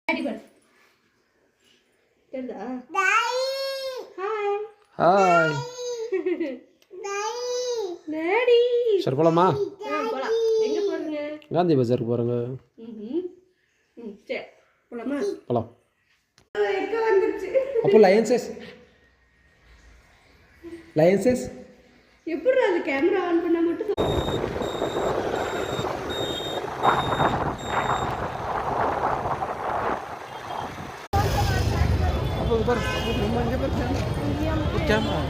Daddy பாரு தெரியுதா hi hi daddy சரி போலாமா? போலாம். எங்க போறீங்க? காந்தி பஜாருக்கு போகிறோங்க. சரி போலாமா? போகலாம். எங்க வந்துருச்சு அப்போ லயன்சஸ் எப்படி அது கேமரா ஆன் பண்ணா மட்டும் அப்போ பாரு, நம்ம இங்கே பாரு கேமரா.